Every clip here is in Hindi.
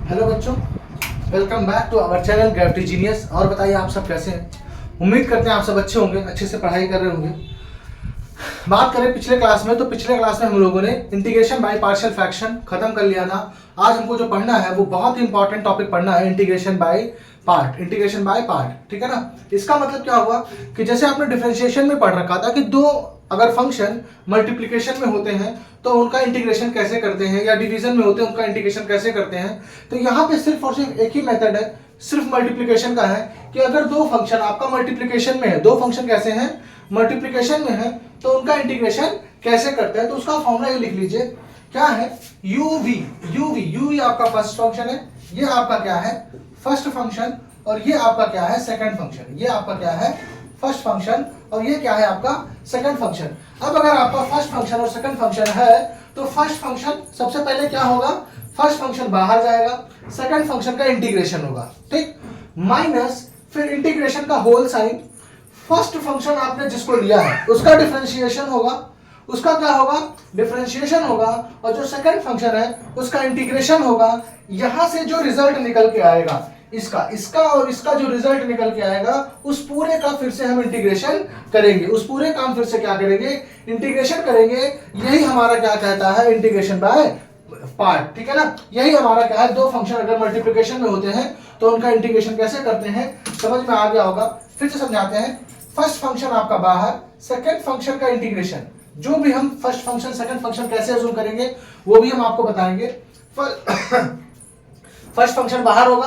हेलो बच्चों, welcome back to our channel gravity genius. और बताइए आप सब कैसे हैं। उम्मीद करते हैं आप सब अच्छे होंगे, अच्छे से पढ़ाई कर रहे होंगे। बात करें पिछले क्लास में, तो पिछले क्लास में हम लोगों ने इंटीग्रेशन बाय पार्शियल फ्रैक्शन खत्म कर लिया था। आज हमको जो पढ़ना है वो बहुत ही इंपॉर्टेंट टॉपिक पढ़ना है, integration by part. Integration by part, ठीक है ना। इसका मतलब क्या हुआ कि जैसे आपने डिफरेंशिएशन में पढ़ रखा था कि दो अगर फंक्शन मल्टीप्लिकेशन में होते हैं तो उनका इंटीग्रेशन कैसे करते हैं, या डिवीजन में होते हैं उनका इंटीग्रेशन कैसे करते हैं। तो यहाँ पे सिर्फ और सिर्फ एक ही मेथड है, सिर्फ मल्टीप्लिकेशन का है कि अगर दो फंक्शन आपका मल्टीप्लिकेशन में है, दो फंक्शन कैसे हैं, मल्टीप्लिकेशन में है, तो उनका इंटीग्रेशन कैसे करते हैं। तो उसका फॉर्मूला ये लिख लीजिए, क्या है, यूवी आपका फर्स्ट फंक्शन है, ये आपका क्या है, फर्स्ट फंक्शन, और ये आपका क्या है, सेकंड फंक्शन। ये आपका क्या है, फर्स्ट फंक्शन, और ये क्या है आपका सेकंड फंक्शन। अब अगर आपका फर्स्ट फंक्शन और सेकंड फंक्शन है तो फर्स्ट फंक्शन सबसे पहले क्या होगा, फर्स्ट फंक्शन बाहर जाएगा, सेकंड फंक्शन का इंटीग्रेशन होगा, ठीक, माइनस फिर इंटीग्रेशन का होल साइन, फर्स्ट फंक्शन आपने जिसको लिया है उसका डिफरेंशिएशन होगा, उसका क्या होगा, डिफरेंशिएशन होगा, और जो सेकंड फंक्शन है उसका इंटीग्रेशन होगा। यहां से जो रिजल्ट निकल के आएगा, इसका और इसका जो रिजल्ट निकल के आएगा, उस पूरे का फिर से हम इंटीग्रेशन करेंगे, उस पूरे काम फिर से क्या करेंगे, इंटीग्रेशन करेंगे। यही हमारा क्या कहता है, इंटीग्रेशन बाय पार्ट, ठीक है ना। यही हमारा क्या है, दो फंक्शन अगर मल्टीप्लिकेशन में होते हैं तो उनका इंटीग्रेशन कैसे करते हैं, समझ में आ गया होगा। फिर से समझाते हैं, फर्स्ट फंक्शन आपका बाहर, सेकंड फंक्शन का इंटीग्रेशन। जो भी हम फर्स्ट फंक्शन सेकंड फंक्शन कैसे अज्यूम करेंगे वो भी हम आपको बताएंगे। फर्स्ट फंक्शन बाहर होगा,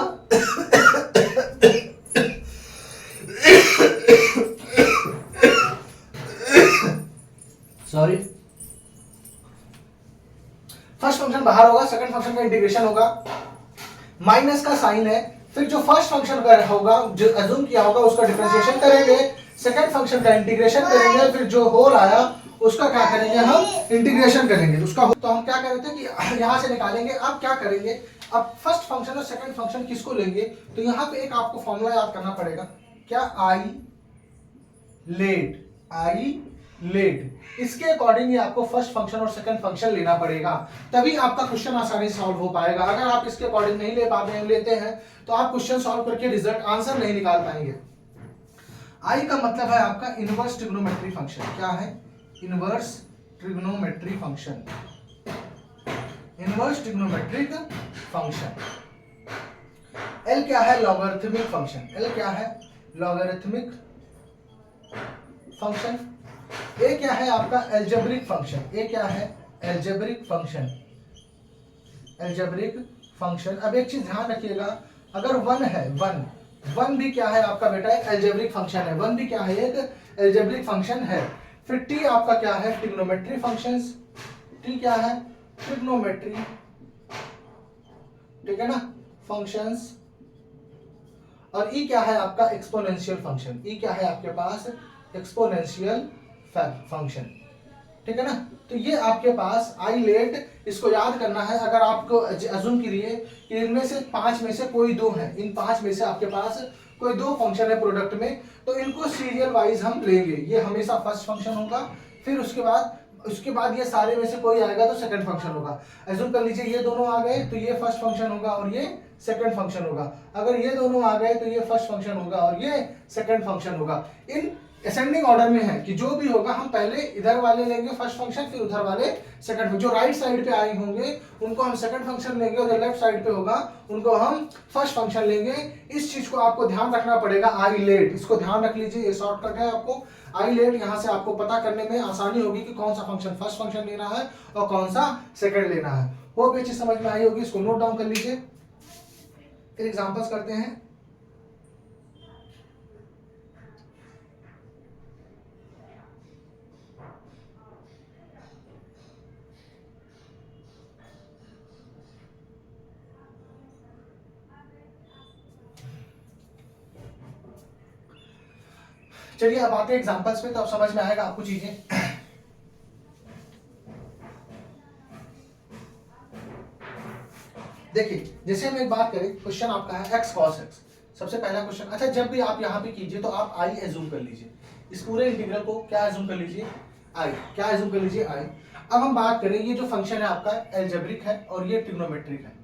सॉरी, फर्स्ट फंक्शन बाहर होगा, सेकंड फंक्शन का इंटीग्रेशन होगा, माइनस का साइन है, फिर जो फर्स्ट फंक्शन का होगा जो अज्यूम किया होगा उसका डिफरेंशिएशन करेंगे, सेकंड फंक्शन का इंटीग्रेशन करेंगे, फिर जो होल आया उसका क्या करेंगे, हम इंटीग्रेशन करेंगे उसका। तो हम क्या कर रहे थे कि यहां से निकालेंगे। अब क्या करेंगे, अब फर्स्ट फंक्शन और सेकंड फंक्शन किसको लेंगे, तो यहां पे एक आपको फॉर्मूला याद करना पड़ेगा, क्या, आई लेट, इसके अकॉर्डिंग आपको फर्स्ट फंक्शन और सेकंड फंक्शन लेना पड़ेगा, तभी आपका क्वेश्चन आसानी से सॉल्व हो पाएगा। अगर आप इसके अकॉर्डिंग नहीं लेते हैं तो आप क्वेश्चन सॉल्व करके रिजल्ट आंसर नहीं निकाल पाएंगे। आई का मतलब है आपका इनवर्स ट्रिग्नोमेट्री फंक्शन। क्या है, inverse trigonometry function, inverse trigonometric function. L क्या है, लॉगरिथमिक फंक्शन। एल क्या है, लॉगरिथमिक फंक्शन। ए क्या है आपका, एल्जेब्रिक फंक्शन। ए क्या है, एल्जेब्रिक फंक्शन, एल्जेब्रिक फंक्शन। अब एक चीज ध्यान रखिएगा, अगर वन है, वन भी क्या है आपका बेटा, एक एल्जेब्रिक फंक्शन है, वन भी क्या है, एक एल्जेब्रिक फंक्शन है। फिर टी आपका क्या है, ट्रिग्नोमेट्री फंक्शंस। टी क्या है, ट्रिग्नोमेट्री, ठीक है ना, फंक्शंस। और ई क्या है आपका, एक्सपोनेंशियल फंक्शन। ई क्या है आपके पास, एक्सपोनेंशियल फंक्शन, ठीक है ना। तो ये आपके पास आई लेट, इसको याद करना है। अगर आपको अज्यूम करिए कि इनमें से पांच में से कोई दो है, इन पांच में से आपके पास कोई दो फंक्शन है प्रोडक्ट में, तो इनको सीरियल वाइज हम लेंगे। ये हमेशा फर्स्ट फंक्शन होगा, फिर उसके बाद ये सारे में से कोई आएगा तो सेकंड फंक्शन होगा। अज्यूम कर लीजिए ये दोनों आ गए तो ये फर्स्ट फंक्शन होगा और ये सेकंड फंक्शन होगा। अगर ये दोनों आ गए तो ये फर्स्ट फंक्शन होगा और ये सेकंड फंक्शन होगा। इन असेंडिंग ऑर्डर में है कि जो भी होगा हम पहले इधर वाले लेंगे फर्स्ट फंक्शन, फिर उधर वाले सेकंड। जो राइट साइड पे आए होंगे उनको हम सेकंड फंक्शन लेंगे, और जो लेफ्ट साइड पे होगा उनको हम फर्स्ट फंक्शन लेंगे। इस चीज को आपको ध्यान रखना पड़ेगा, आई लेट, इसको ध्यान रख लीजिए, ये शॉर्टकट है आपको। आई लेट यहां से आपको पता करने में आसानी होगी कि कौन सा फंक्शन फर्स्ट फंक्शन लेना है और कौन सा सेकंड लेना है। वो भी चीज समझ में आई होगी, इसको नोट डाउन कर लीजिए। फिर एग्जांपल्स करते हैं। चलिए अब आते हैं एग्जांपल्स पे, तो अब समझ में आएगा आपको चीजें। देखिए जैसे हम एक बात करें, क्वेश्चन आपका है x cos x, सबसे पहला क्वेश्चन। अच्छा, जब भी आप यहाँ पे कीजिए तो आप i एज्यूम कर लीजिए, इस पूरे इंटीग्रल को क्या एज्यूम कर लीजिए, i, क्या एज्यूम कर लीजिए, i। अब हम बात करें, ये जो फंक्शन है आपका एल्जेब्रिक है और ये ट्रिग्नोमेट्रिक है।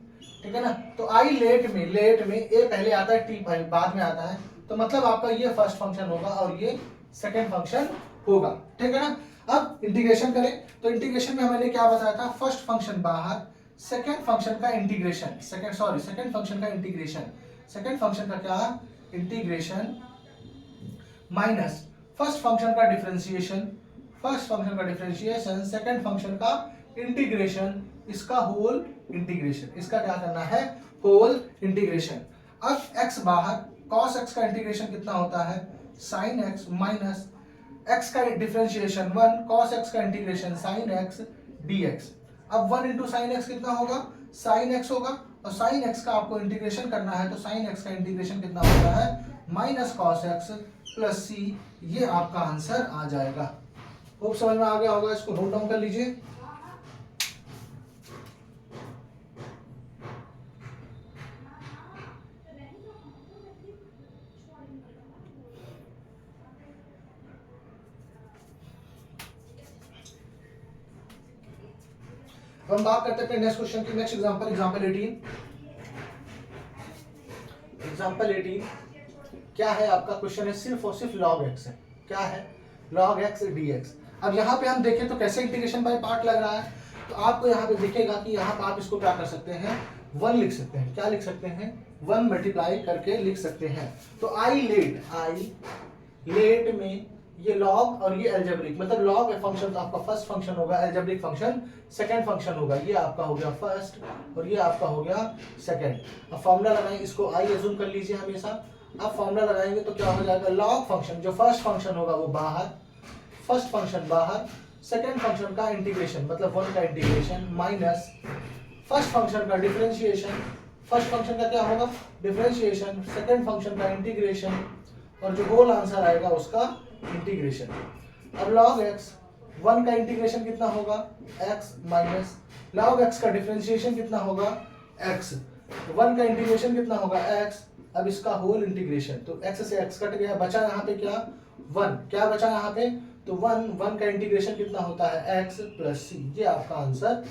ठीक है ना। तो आई लेट में ए पहले आता है, टी बाद में आता है, तो मतलब आपका ये फर्स्ट फंक्शन होगा और ये सेकेंड फंक्शन होगा, ठीक है ना। अब इंटीग्रेशन करें तो इंटीग्रेशन में मैंने क्या बताया था, फर्स्ट फंक्शन बाहर, सेकेंड फंक्शन का इंटीग्रेशन, सेकेंड फंक्शन का इंटीग्रेशन, सेकेंड फंक्शन का क्या, इंटीग्रेशन माइनस फर्स्ट फंक्शन का डिफरेंशिएशन, फर्स्ट फंक्शन का डिफरेंशिएशन, सेकेंड फंक्शन का इंटीग्रेशन, इसका होल इंटीग्रेशन, इसका क्या करना है, होल इंटीग्रेशन। अब x बाहर, cos x का इंटीग्रेशन कितना होता है, sin x माइनस x का डिफरेंशिएशन 1 cos x का इंटीग्रेशन sin x dx। अब 1 इंटू साइन एक्स कितना होगा, sin x होगा, और sin x का आपको इंटीग्रेशन करना है तो sin x का इंटीग्रेशन कितना होता है, माइनस cos x प्लस सी, ये आपका आंसर आ जाएगा। होप समझ में आ गया होगा, इसको नोट डाउन कर लीजिए। हम बात करते हैं नेक्स्ट क्वेश्चन की, नेक्स्ट एग्जांपल, एग्जांपल 18 क्या है आपका क्वेश्चन है, सिर्फ और सिर्फ log x है, क्या है, log x dx। अब यहाँ पे हम देखें तो कैसे इंटीग्रेशन बाय पार्ट लग रहा है, तो आपको यहाँ पे दिखेगा कि यहाँ पे आप इसको क्या कर सकते हैं, 1 लिख सकते हैं, क्या लिख सकते हैं, 1 मल्टीप्लाई करके लिख सकते हैं। तो आई लेट में ये लॉग और ये एल्जेब्रिक, मतलब लॉग फंक्शन तो आपका फर्स्ट फंक्शन होगा, एल्जेब्रिक फंक्शन सेकंड फंक्शन होगा, ये आपका हो गया फर्स्ट और ये आपका हो गया सेकंड। अब फॉर्मूला लगाएंगे, इसको आई एज्यूम कर लीजिए हमेशा। अब फॉर्मूला लगाएंगे तो क्या हो जाएगा, लॉग फंक्शन जो फर्स्ट फंक्शन होगा वो बाहर, फर्स्ट फंक्शन बाहर, सेकंड फंक्शन का इंटीग्रेशन मतलब 1 का इंटीग्रेशन माइनस फर्स्ट फंक्शन का डिफरेंशिएशन, फर्स्ट फंक्शन का क्या होगा, डिफरेंशिएशन, सेकंड फंक्शन का इंटीग्रेशन, और जो होल आंसर आएगा उसका इंटीग्रेशन। अब log x 1 का इंटीग्रेशन कितना होगा, x माइनस log x का डिफरेंशिएशन कितना होगा, x 1 का इंटीग्रेशन कितना होगा, x, अब इसका होल इंटीग्रेशन, तो x से x कट गया, बचा यहाँ पे क्या, 1, क्या बचा यहाँ पे, तो 1 का इंटीग्रेशन कितना होता है, x प्लस c, ये आपका आंसर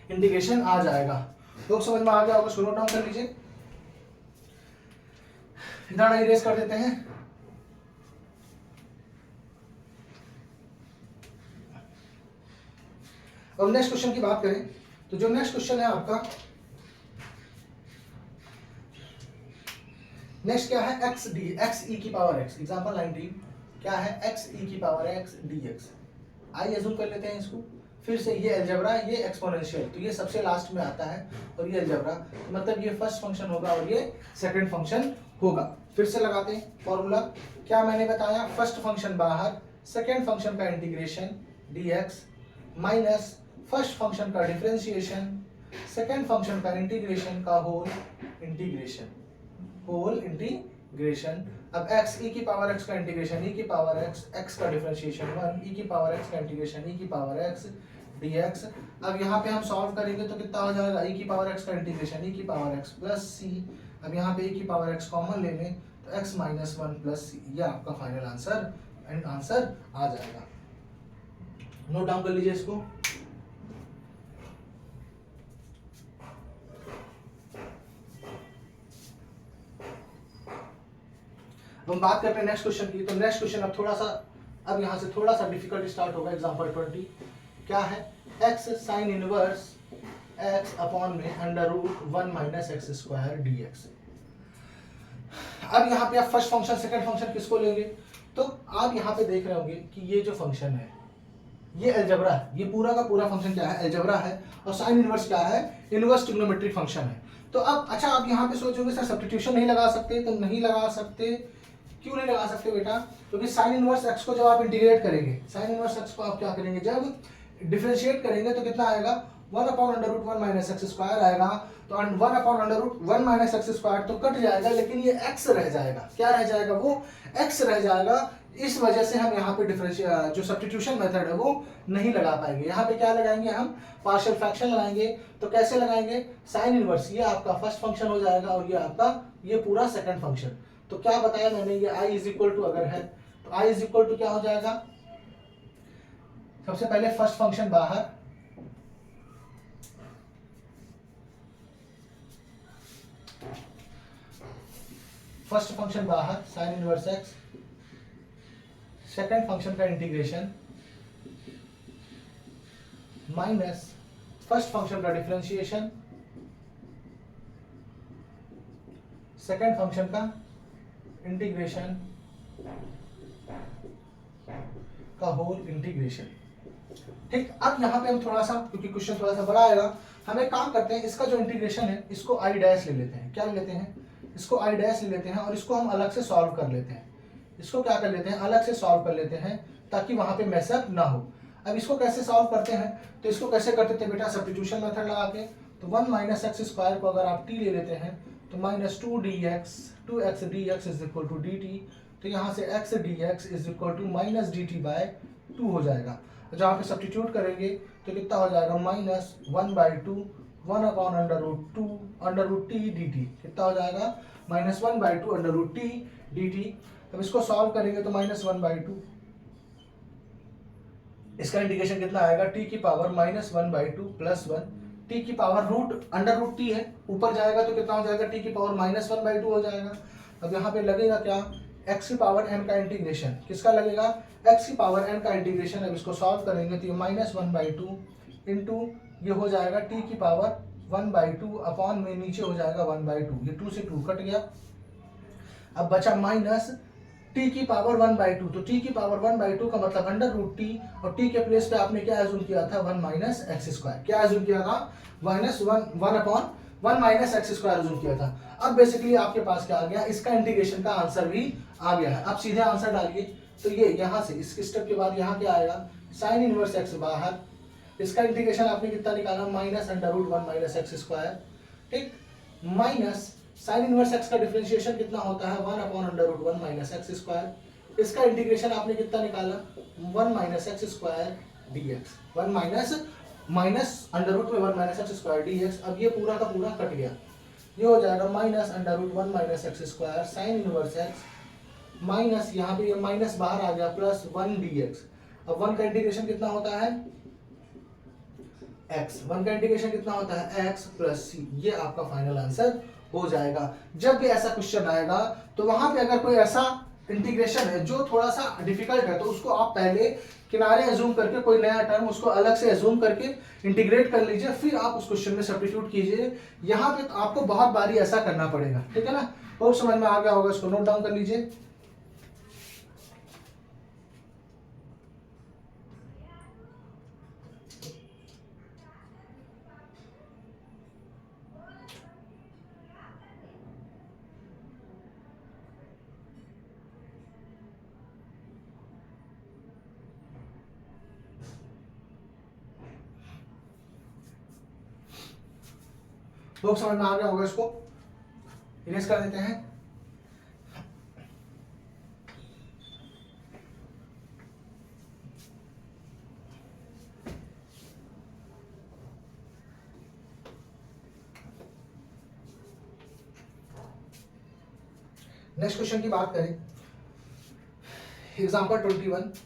इंटीग्रेशन आ जाएगा। लोग समझ में आ गया होगा, नोट डाउन कर लीजिए, इधर इरेज कर देते हैं। अब नेक्स्ट क्वेश्चन की बात करें तो जो नेक्स्ट क्वेश्चन है आपका, नेक्स्ट क्या है, x e की पावर x, एग्जांपल 19 क्या है, x e की पावर x dx। आइए अज्यूम कर लेते हैं इसको, फिर से ये अलजेब्रा, ये एक्सपोनेंशियल, तो ये सबसे लास्ट में आता है, और ये अलजेब्रा, तो मतलब ये फर्स्ट फंक्शन होगा और ये सेकंड फंक्शन होगा। फिर से लगाते हैं फॉर्मूला, क्या मैंने बताया, फर्स्ट फंक्शन बाहर, सेकंड फंक्शन का integration dx minus first function का डिफरेंशिएशन, सेकंड फंक्शन का इंटीग्रेशन का होल इंटीग्रेशन, अब x e की पावर x का इंटीग्रेशन, e की पावर x का डिफरेंशिएशन 1, e की पावर x का इंटीग्रेशन, e की पावर x dx। अब यहाँ पे हम सॉल्व करेंगे तो कितना हो जाएगा, e की पावर x का इंटीग्रेशन, e की पावर x प्लस c, अब यहाँ पे e की पावर x कॉमन ले लें तो x माइनस 1 प्लस c, ये आपका फाइनल आंसर एंड आंसर आ जाएगा। नोट डाउन कर लीजिए इसको। हम बात करते हैं नेक्स्ट क्वेश्चन की, तो नेक्स्ट क्वेश्चन अब यहाँ से थोड़ा सा डिफिकल्ट स्टार्ट होगा। एग्जांपल 20 क्या है, x sine inverse x upon में under root 1 minus x square dx। अब यहाँ पे आप फर्स्ट फंक्शन सेकंड फंक्शन किसको लेंगे, तो आप यहाँ पे देख रहे होंगे कि ये जो फंक्शन है ये अलजेब्रा है, ये पूरा का पूरा फंक्शन क्या है, अलजेब्रा है, और साइन इनवर्स क्या है, इनवर्स ट्रिग्नोमेट्रिक फंक्शन है। तो अब अच्छा आप यहाँ पे सोचोगे सर सब्स्टिट्यूशन नहीं लगा सकते, तो नहीं लगा सकते, क्यों नहीं लगा सकते बेटा, क्योंकि साइन इनवर्स x को जब आप इंटीग्रेट करेंगे, साइन इनवर्स x को आप क्या करेंगे, जब डिफरेंशिएट करेंगे तो कितना आएगा, 1 upon under root 1 minus x square आएगा, तो 1 upon under root 1 minus x square तो कट जाएगा, लेकिन ये x रह जाएगा, क्या रह जाएगा, वो x रह जाएगा। इस वजह से हम यहाँ पे डिफरेंशिएट जो सब्स्टिट्यूशन मेथड है वो नहीं लगा पाएंगे। यहाँ पे क्या लगाएंगे, हम पार्शियल फ्रैक्शन लगाएंगे। तो कैसे लगाएंगे, साइन इनवर्स, ये आपका फर्स्ट फंक्शन हो जाएगा और ये आपका ये पूरा सेकंड फंक्शन। तो क्या बताया मैंने, ये i इज इक्वल टू अगर है तो i इज इक्वल टू क्या हो जाएगा, सबसे पहले फर्स्ट फंक्शन बाहर, फर्स्ट फंक्शन बाहर sign inverse x, second function का इंटीग्रेशन माइनस फर्स्ट फंक्शन का डिफरेंशिएशन, सेकंड फंक्शन का इंटीग्रेशन का होल इंटीग्रेशन। ठीक, अब यहाँ पे हम थोड़ा सा, क्योंकि क्वेश्चन थोड़ा सा बड़ा आएगा, हम एक काम करते हैं, इसका जो इंटीग्रेशन है इसको आई डैश ले लेते हैं। क्या ले लेते हैं? इसको आई डैश ले लेते हैं और इसको हम अलग से सॉल्व कर लेते हैं। इसको क्या कर लेते हैं? अलग से सॉल्व कर लेते हैं ताकि वहां पे मैसअप ना हो। अब इसको कैसे सॉल्व करते हैं? तो इसको कैसे करते थे बेटा? सब्स्टिट्यूशन मेथड लगा के। तो 1 माइनस एक्स स्क्वायर को अगर आप टी ले लेते हैं तो minus 2x dx is equal to dt। तो यहाँ से x dx is equal to minus dt by 2 हो जाएगा। जहाँ पे सब्स्टिट्यूट करेंगे तो कितना हो जाएगा? Minus 1/2 1 upon under root t d t. कितना हो जाएगा? Minus 1/2 under root t d t. अब इसको सॉल्व करेंगे तो माइनस 1/2, इसका इंटीग्रेशन कितना आएगा? टी की पावर माइनस 1/2 प्लस 1, टी की पावर अंडर रूट टी है, ऊपर जाएगा तो कितना हो जाएगा? टी की पावर माइनस 1/2 हो जाएगा। अब यहाँ पे लगेगा क्या? एक्स की पावर एन का इंटीग्रेशन। किसका लगेगा? एक्स की पावर एन का इंटीग्रेशन। अब इसको सॉल्व करेंगे तो ये माइनस 1/2 इंटू ये हो जाएगा टी की पावर 1/2 अपॉन में नीचे हो जाएगा 1/2, ये 2 से 2 कट गया। अब बचा माइनस टी की पावर 1/2। तो टी की पावर 1/2 का मतलब अंडर रूट टी, और टी के प्लेस पे आपने क्या एज्यूम किया था? 1 माइनस एक्स स्क्वायर। क्या एज्यूम किया था? Minus 1 upon 1 minus x square assume किया था। अब बेसिकली आपके पास क्या आ गया? इसका इंटीग्रेशन का आंसर भी आ गया है। अब सीधे आंसर डालिए। तो ये यहाँ से इस स्टेप के बाद यहाँ क्या आएगा? साइन इनवर्स एक्स बाहर, इसका इंटीग्रेशन आपने कितना निकाला? Minus under root 1 minus x square. ठीक, माइनस साइन इनवर्स एक्स का डिफरेंशिएशन कितना होता है? 1 upon under root 1 minus x square. इसका इंटीग्रेशन आपने कितना निकाला? 1 minus x square dx. 1 minus under root में 1 माइनस एक्स स्क्वायर डीएक्स। अब ये पूरा का पूरा कट गया, ये हो जाएगा minus under root 1 minus x square sine inverse x minus, यहाँ पे ये माइनस बाहर आ गया, प्लस 1 डीएक्स। अब 1 का इंटीग्रेशन कितना होता है? x। 1 का इंटीग्रेशन कितना होता है? x प्लस सी। ये आपका फाइनल आंसर हो जाएगा। जब भी ऐसा क्वेश्चन आएगा तो वहां पे अगर कोई ऐसा इंटीग्रेशन है जो थोड़ा सा डिफिकल्ट है, तो उसको आप पहले किनारे एज्यूम करके कोई नया टर्म उसको अलग से एज्यूम करके इंटीग्रेट कर लीजिए, फिर आप उस क्वेश्चन में सब्स्टिट्यूट कीजिए। यहाँ पे तो आपको बहुत बारी ऐसा करना पड़ेगा। ठीक है ना? बहुत समझ में आ गया होगा, इसको नोट डाउन कर लीजिए। लोग समझ में आ गया होगा, इसको इरेज कर देते हैं। नेक्स्ट क्वेश्चन की बात करें, एग्जांपल 21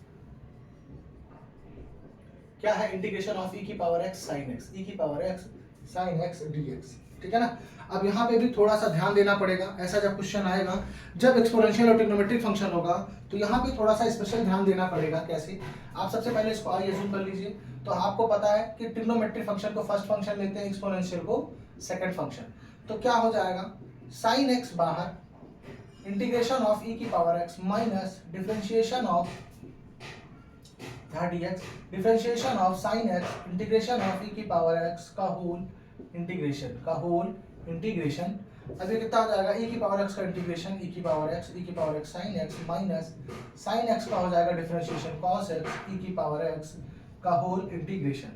क्या है? इंटीग्रेशन ऑफ ई की power x sine x, e की power x sine x dx. ठीक है ना? अब यहाँ पे भी थोड़ा सा ध्यान देना पड़ेगा। ऐसा जब क्वेश्चन आएगा, जब एक्सपोनेंशियल और ट्रिग्नोमेट्रिक फंक्शन होगा, तो यहाँ पे थोड़ा सा स्पेशल ध्यान देना पड़ेगा। कैसे? आप सबसे पहले इसको आई एज्यूम कर लीजिए। तो आपको पता है कि ट्रिग्नोमेट्रिक फंक्शन को फर्स्ट फंक्शन लेते हैं, एक्सपोनेंशियल को सेकंड फंक्शन। तो क्या हो जाएगा? साइन एक्स बाहर, इंटीग्रेशन ऑफ ई की power x minus differentiation of dx, differentiation of sine x integration of e की पावर एक्स का होल इंटीग्रेशन। अब ये कितना हो जाएगा? ई की पावर एक्स का इंटीग्रेशन ई की power x sine x minus sine x का हो जाएगा डिफरेंशिएशन कॉस एक्स ई की पावर एक्स का होल इंटीग्रेशन।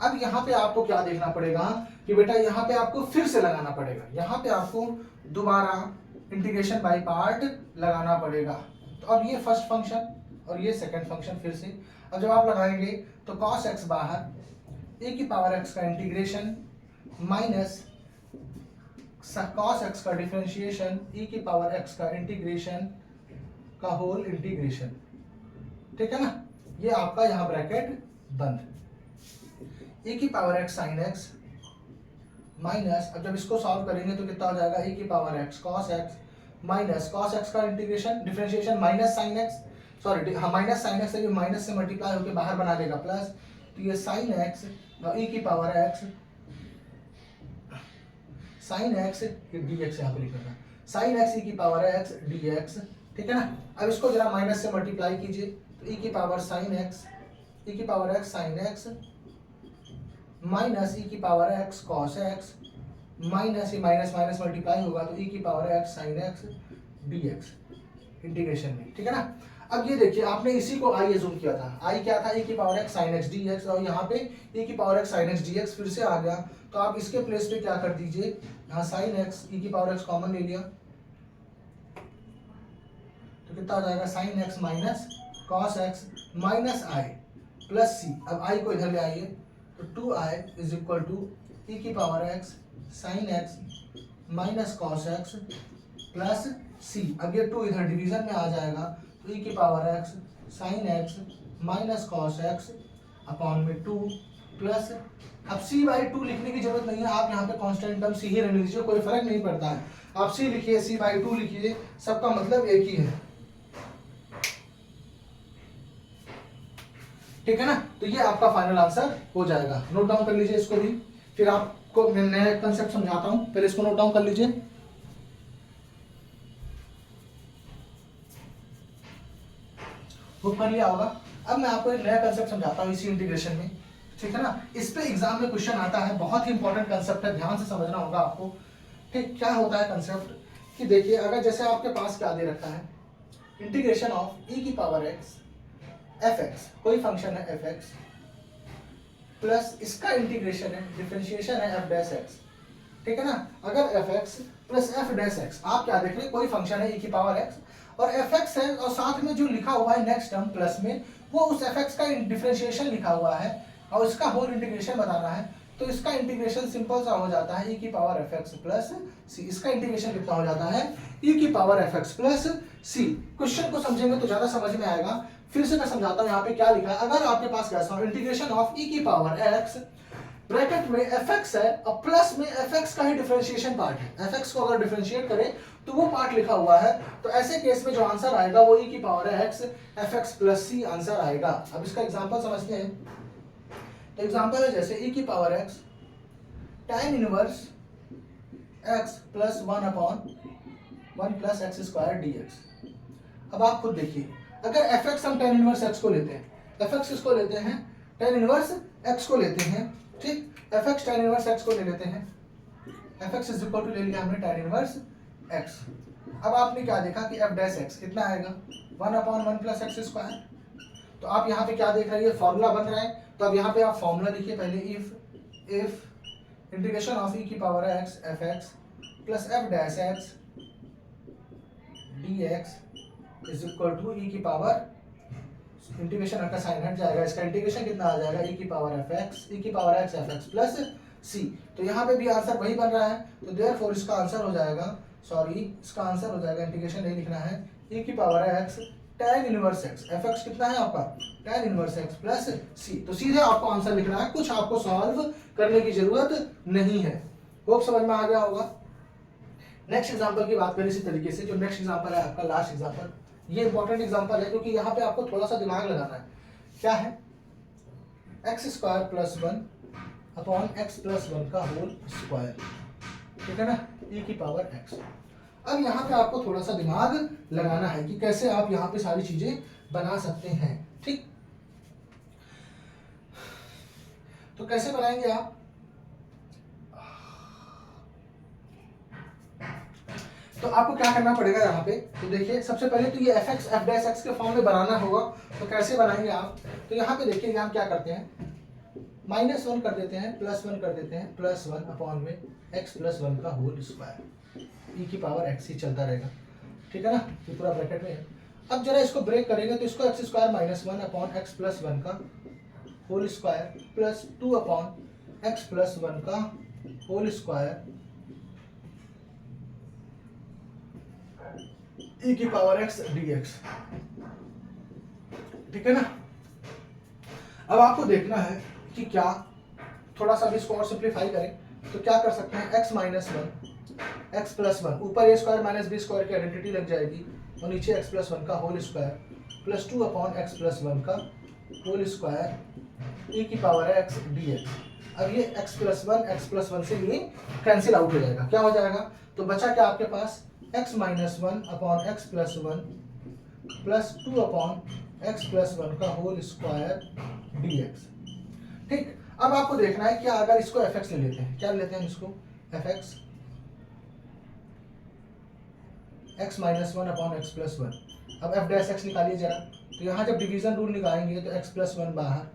अब यहाँ पे आपको क्या देखना पड़ेगा कि बेटा यहाँ पे आपको फिर से लगाना पड़ेगा, यहाँ पे आपको दोबारा इंटीग्रेशन बाय पार्ट लगाना पड़ेगा। तो अब ये फर्स्ट फंक्शन और ये सेकंड फंक्शन फिर से। अब जब आप लगाएंगे तो cos x बाहर, e की पावर x का इंटीग्रेशन माइनस cos x का डिफरेंशिएशन e की पावर x का इंटीग्रेशन का होल इंटीग्रेशन। ठीक है ना? ये आपका यहाँ ब्रैकेट बंद। e की power x sine x minus, अब जब इसको सॉल्व करेंगे तो कितना हो जाएगा? e की power x cos x minus cos x का integration differentiation minus sine x, sorry हाँ माइनस साइन एक्स है, ये माइनस से मल्टीप्लाई होकर बाहर बना देगा प्लस, तो ये साइन एक्स ई की power x sine x d x यहाँ पे लिखना, साइन एक्स ई की पावर एक्स डी एक्स, ठीक है ना। अब इसको जरा माइनस से मल्टीप्लाई कीजिए, तो ई की पावर साइन एक्स ई की power x sine x minus e की power x cos x minus ये माइनस माइनस मल्टीप्लाई होगा तो ई की power x sine x d x integration में, ठीक है ना। अब ये देखिए आपने इसी को आई एज्यूम किया था, आई क्या था, ई की power x sine x d x, और यहाँ पे ई की power x sine x d x फिर से आ गया, तो आप इसके प्लेस पे क्या कर दीजिए, यहाँ साइन एक्स ई की पावर एक्स कॉमन ले लिया, तो कितना हो जाएगा sine x minus cos x minus I plus C. अब आई को इधर ले आइए, तो 2i is equal to e की power x sine x minus cos x plus C. अब ये 2 इधर डिवीजन में आ जाएगा, तो ई की power x sine x minus cos x upon में 2 प्लस, अब c/2 लिखने की जरूरत नहीं है, आप यहाँ पे कांस्टेंट टर्म c ही रहने दीजिए, कोई फर्क नहीं पड़ता है, आप c लिखिए c/2 लिखिए, सबका मतलब एक ही है, ठीक है ना। तो ये आपका फाइनल आंसर हो जाएगा, नोट डाउन कर लीजिए इसको भी, फिर आपको मैं नया कंसेप्ट समझाता हूं, पहले इसको नोट डाउन कर लीजिए। कर लिया होगा। अब मैं आपको एक नया कंसेप्ट समझाता हूं इसी इंटीग्रेशन में, ठीक है ना। इस पे एग्जाम में क्वेश्चन आता है, बहुत ही इंपॉर्टेंट कंसेप्ट है, ध्यान से समझना होगा आपको। ठीक, क्या होता है कंसेप्ट कि देखिए, अगर जैसे आपके पास क्या दे रखा है, इंटीग्रेशन ऑफ ई की पावर एक्स एफ एक्स, कोई फंक्शन है एफ एक्स प्लस इसका इंटीग्रेशन है, डिफरेंशिएशन है एफ डैश एक्स, ठीक है ना। अगर F x plus f dash x, आप क्या देख रहे हैं, कोई फंक्शन है ई की पावर एक्स और एफ एक्स है, और साथ में जो लिखा हुआ है नेक्स्ट टर्म प्लस में, वो उस एफ एक्स का डिफरेंशिएशन लिखा हुआ है और इसका होल इंटीग्रेशन बताना है, तो इसका इंटीग्रेशन सिंपल सा हो जाता है ई की पावर एफ एक्स प्लस सी। इसका इंटीग्रेशन कितना हो जाता है, ई की पावर एफ एक्स प्लस सी। क्वेश्चन को समझेंगे तो ज्यादा समझ में आएगा। फिर से मैं समझाता हूँ यहाँ पे क्या लिखा है। अगर आपके पास कैसा इंटीग्रेशन ऑफ ई की पावर एक्स ब्रैकेट में एफ एक्स है और प्लस में एफ एक्स का ही डिफरेंशिएशन पार्ट है, एफ एक्स को अगर डिफरेंशिएट करें तो वो पार्ट लिखा हुआ है, तो ऐसे केस में जो आंसर आएगा वो ई की power x f x plus c answer आएगा। अब इसका एग्जांपल समझते हैं, तो एग्जांपल है जैसे ई की power x tan inverse x plus 1 upon 1 plus x square dx। अब आप खुद देखिए, अगर एफ एक्स हम tan इनवर्स एक्स को लेते हैं, एफ एक्स किसको लेते हैं, tan इनवर्स एक्स को लेते हैं, ठीक, f x tan inverse x को ले लेते हैं, f x is equal to ले लिया हमने tan इनवर्स एक्स। अब आपने क्या देखा कि एफ डैश एक्स कितना आएगा, 1 अपॉन 1 प्लस एक्स स्क्वायर। तो आप यहाँ पे क्या देख रहे हैं, फॉर्मूला बन रहा है, तो अब यहाँ पे आप फॉर्मूला लिखिए पहले, इफ इंटीग्रेशन ऑफ ई की power x f x plus f dash x d x is equal to e की पावर, इंटीग्रेशन का साइन हट जाएगा, इसका इंटीग्रेशन कितना आ जाएगा, ई की power f x f x plus C. तो यहाँ पे भी आंसर वही बन रहा है, तो देयरफॉर इसका आंसर हो जाएगा, सॉरी इसका आंसर हो जाएगा, इंटीग्रेशन नहीं लिखना है, ई की power x tan inverse x, f x कितना है आपका tan inverse x plus C. तो सीधे आपको आंसर लिखना है, कुछ आपको सॉल्व करने की जरूरत नहीं है। होप समझ में आ गया होगा। नेक्स्ट एग्जांपल की बात करें इसी तरीके से, जो नेक्स्ट एग्जांपल है आपका लास्ट एग्जांपल, ये इंपॉर्टेंट एग्जांपल है क्योंकि यहाँ पे आपको थोड़ा सा दिमाग लगाना है। क्या है, x square plus 1 upon x plus 1 का होल स्क्वायर, ठीक है ना, ई की पावर एक्स। अब यहाँ पे आपको थोड़ा सा दिमाग लगाना है कि कैसे आप यहाँ पे सारी चीजें बना सकते हैं, ठीक। तो कैसे बनाएंगे आप, तो आपको क्या करना पड़ेगा यहाँ पे, तो देखिए सबसे पहले तो ये F x F dash x के फॉर्म में बनाना होगा। तो कैसे बनाएंगे आप, तो यहाँ पे देखिए हम क्या करते हैं, -1 कर देते हैं, +1 कर देते हैं, +1 अपॉन में एक्स प्लस 1 का होल स्क्वायर, ई की पावर एक्स ही चलता रहेगा, ठीक है ना, ये पूरा ब्रैकेट में है। अब जरा इसको ब्रेक करेंगे तो इसको x square -1 upon x plus 1 का whole square plus 2 upon x plus 1 का होल स्क्वायर ई की पावर एक्स dx, ठीक है ना। अब आपको देखना है कि क्या, थोड़ा सा भी इसको और सिंप्लीफाई करें तो क्या कर सकते हैं, x -1 एक्स प्लस वन, ऊपर a square minus b square की आइडेंटिटी लग जाएगी और नीचे एक्स प्लस वन का whole square plus 2 upon x plus one का होल स्क्वायर ई की पावर है एक्स डी एक्स। अब ये x प्लस वन से ये कैंसिल आउट हो जाएगा, क्या हो जाएगा, तो बचा क्या आपके पास x minus one upon x plus one plus 2 upon x plus one का होल स्क्वायर डी एक्स। ठीक, अब आपको देखना है कि अगर इसको fx ले लेते हैं, क्या लेते हैं इसको fx x minus one upon x plus one. अब f डैश x निकालिए जरा, तो यहाँ जब डिवीजन रूल निकालेंगे तो x प्लस वन बाहर,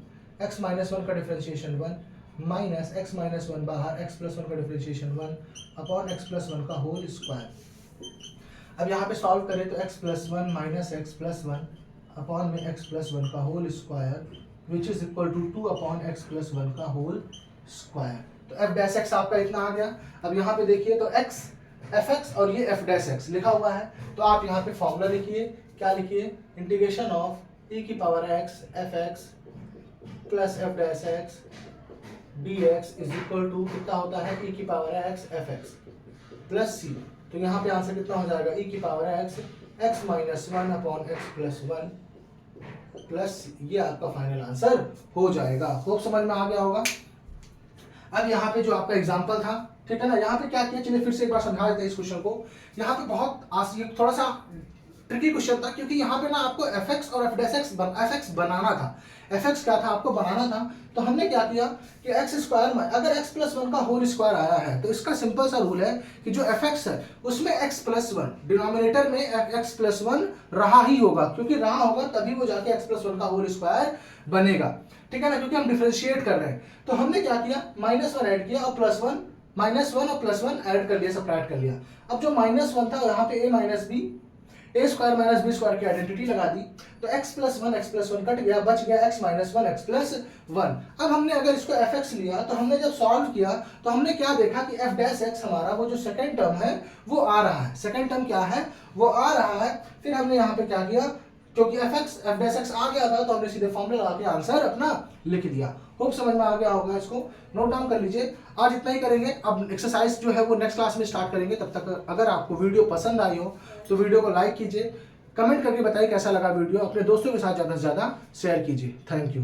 x माइनस वन का differentiation one minus x minus one बाहर, x प्लस वन का differentiation one upon x plus one का होल स्क्वायर। अब यहाँ पे सॉल्व करें तो x plus one minus x plus one upon में x प्लस वन का whole square which is equal to 2 upon x plus one का होल स्क्वायर। तो f डैश x आपका इतना आ गया। अब यहाँ पे देखिए तो x fx और ये f डैश x लिखा हुआ है, तो आप यहाँ पे फॉर्मूला लिखिए, क्या लिखिए, इंटीग्रेशन ऑफ e की power x fx plus f dash x dx is equal to कितना होता है e की power x fx plus c। तो यहाँ पे आंसर कितना हो जाएगा e की power x minus one upon x plus one plus, ये आपका फाइनल आंसर हो जाएगा। होप समझ में आ गया होगा। अब यहाँ पे जो आपका एग्जांपल था, ठीक है ना, यहाँ पे क्या किया, चलिए फिर से एक बार समझा देते हैं इस क्वेश्चन को। यहाँ पे बहुत थोड़ा सा ट्रिकी क्वेश्चन था, क्योंकि यहाँ पे ना आपको fx और f डैश x बनाना था। fx क्या था, आपको बनाना था, तो हमने क्या किया कि x स्क्वायर में अगर x प्लस वन का होल स्क्वायर आया है तो इसका सिंपल सा रूल है कि जो fx है उसमें x प्लस वन डिनोमिनेटर में x प्लस वन रहा ही होगा, क्योंकि रहा होगा तभी वो जाके x प्लस वन का होल स्क्वायर बनेगा, ठीक है ना, क्योंकि हम डिफरेंशिएट कर रहे हैं। तो हमने क्या किया, माइनस वन ऐड किया और प्लस वन, माइनस वन और प्लस वन ऐड कर लिया, सब्ट्रैक्ट कर लिया। अब जो माइनस वन था यहाँ पे a minus b, a square minus b square की आइडेंटिटी लगा दी, तो x प्लस वन कट गया, बच गया x minus one x plus one. अब हमने अगर इसको fx लिया तो हमने जब सॉल्व किया तो हमने क्या देखा कि f डैश x हमारा वो जो सेकंड टर्म है वो आ रहा है, सेकंड टर्म क्या है वो आ रहा है। फिर हमने यहाँ पे क्या किया, क्योंकि f डैश x आ गया था तो हमने सीधे फॉर्मूला लगा के आंसर अपना लिख दिया। होप समझ में आ गया होगा, इसको नोट डाउन कर लीजिए। आज इतना ही करेंगे, अब एक्सरसाइज जो है वो नेक्स्ट क्लास में स्टार्ट करेंगे। तब तक अगर आपको वीडियो पसंद आई हो तो वीडियो को लाइक कीजिए, कमेंट करके बताइए कैसा लगा वीडियो, अपने दोस्तों के साथ ज़्यादा से ज़्यादा शेयर कीजिए। Thank you.